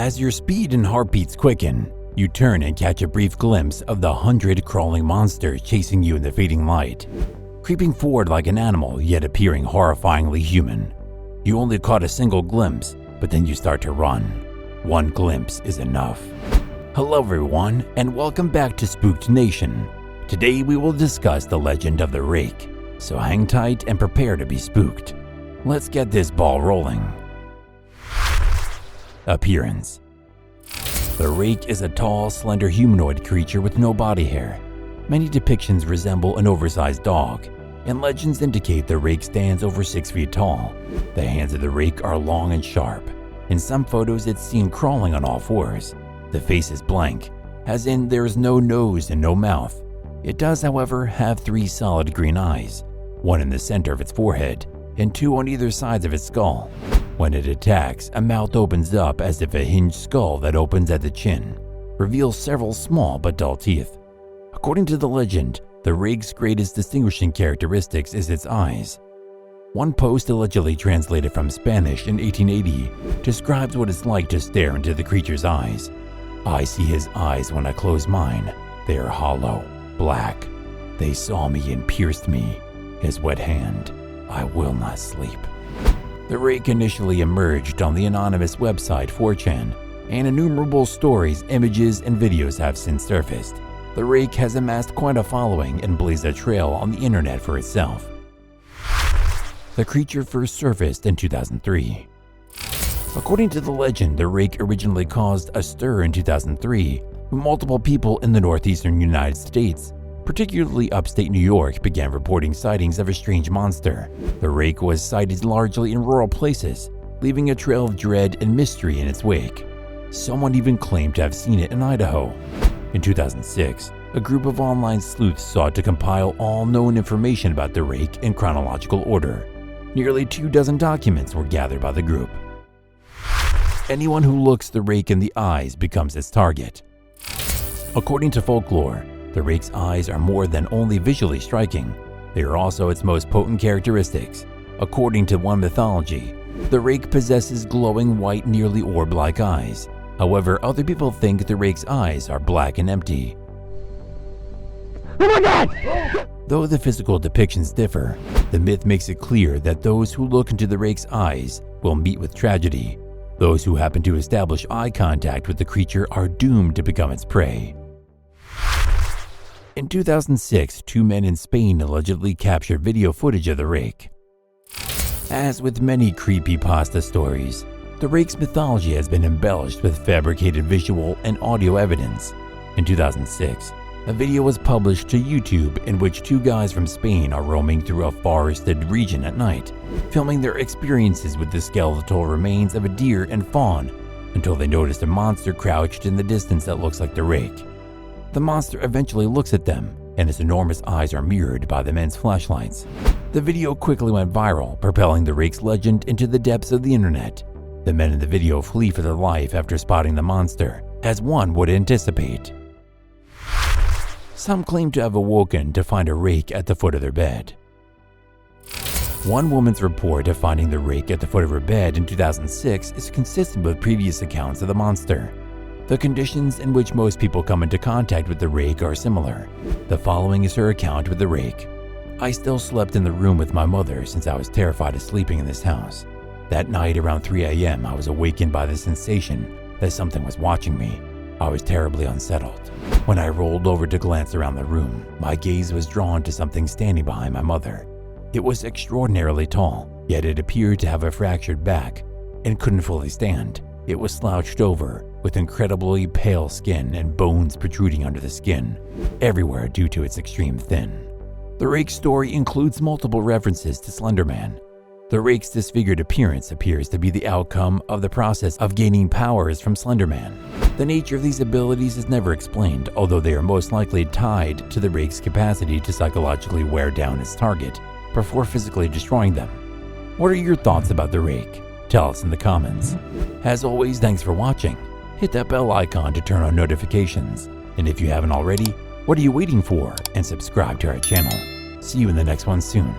As your speed and heartbeats quicken, you turn and catch a brief glimpse of the 100 crawling monsters chasing you in the fading light, creeping forward like an animal yet appearing horrifyingly human. You only caught a single glimpse, but then you start to run. One glimpse is enough. Hello everyone, and welcome back to Spooked Nation. Today we will discuss the legend of the Rake, so hang tight and prepare to be spooked. Let's get this ball rolling. Appearance. The Rake is a tall, slender humanoid creature with no body hair. Many depictions resemble an oversized dog, and legends indicate the Rake stands over 6 feet tall. The hands of the Rake are long and sharp. In some photos it's seen crawling on all fours. The face is blank, as in there is no nose and no mouth. It does, however, have 3 solid green eyes, one in the center of its forehead, and 2 on either sides of its skull. When it attacks, a mouth opens up as if a hinged skull that opens at the chin, reveals several small but dull teeth. According to the legend, the Rake's greatest distinguishing characteristics is its eyes. One post, allegedly translated from Spanish in 1880, describes what it's like to stare into the creature's eyes. "I see his eyes when I close mine. They are hollow, black. They saw me and pierced me. His wet hand. I will not sleep." The Rake initially emerged on the anonymous website 4chan, and innumerable stories, images, and videos have since surfaced. The Rake has amassed quite a following and blazed a trail on the internet for itself. The creature first surfaced in 2003. According to the legend, the Rake originally caused a stir in 2003 when multiple people in the northeastern United States, particularly upstate New York, began reporting sightings of a strange monster. The Rake was sighted largely in rural places, leaving a trail of dread and mystery in its wake. Someone even claimed to have seen it in Idaho. In 2006, a group of online sleuths sought to compile all known information about the Rake in chronological order. Nearly 24 documents were gathered by the group. Anyone who looks the Rake in the eyes becomes its target. According to folklore, the Rake's eyes are more than only visually striking. They are also its most potent characteristics. According to one mythology, the Rake possesses glowing white, nearly orb-like eyes. However, other people think the Rake's eyes are black and empty. Oh my God! Though the physical depictions differ, the myth makes it clear that those who look into the Rake's eyes will meet with tragedy. Those who happen to establish eye contact with the creature are doomed to become its prey. In 2006, 2 men in Spain allegedly captured video footage of the Rake. As with many creepypasta stories, the Rake's mythology has been embellished with fabricated visual and audio evidence. In 2006, a video was published to YouTube in which 2 guys from Spain are roaming through a forested region at night, filming their experiences with the skeletal remains of a deer and fawn until they noticed a monster crouched in the distance that looks like the Rake. The monster eventually looks at them, and its enormous eyes are mirrored by the men's flashlights. The video quickly went viral, propelling the Rake's legend into the depths of the internet. The men in the video flee for their life after spotting the monster, as one would anticipate. Some claim to have awoken to find a Rake at the foot of their bed. One woman's report of finding the Rake at the foot of her bed in 2006 is consistent with previous accounts of the monster. The conditions in which most people come into contact with the Rake are similar. The following is her account with the Rake. "I still slept in the room with my mother since I was terrified of sleeping in this house. That night around 3 a.m. I was awakened by the sensation that something was watching me. I was terribly unsettled. When I rolled over to glance around the room, my gaze was drawn to something standing behind my mother. It was extraordinarily tall, yet it appeared to have a fractured back and couldn't fully stand. It was slouched over, with incredibly pale skin and bones protruding under the skin, everywhere due to its extreme thin." The Rake's story includes multiple references to Slender Man. The Rake's disfigured appearance appears to be the outcome of the process of gaining powers from Slender Man. The nature of these abilities is never explained, although they are most likely tied to the Rake's capacity to psychologically wear down its target before physically destroying them. What are your thoughts about the Rake? Tell us in the comments. As always, thanks for watching. Hit that bell icon to turn on notifications. And if you haven't already, what are you waiting for? And subscribe to our channel. See you in the next one soon.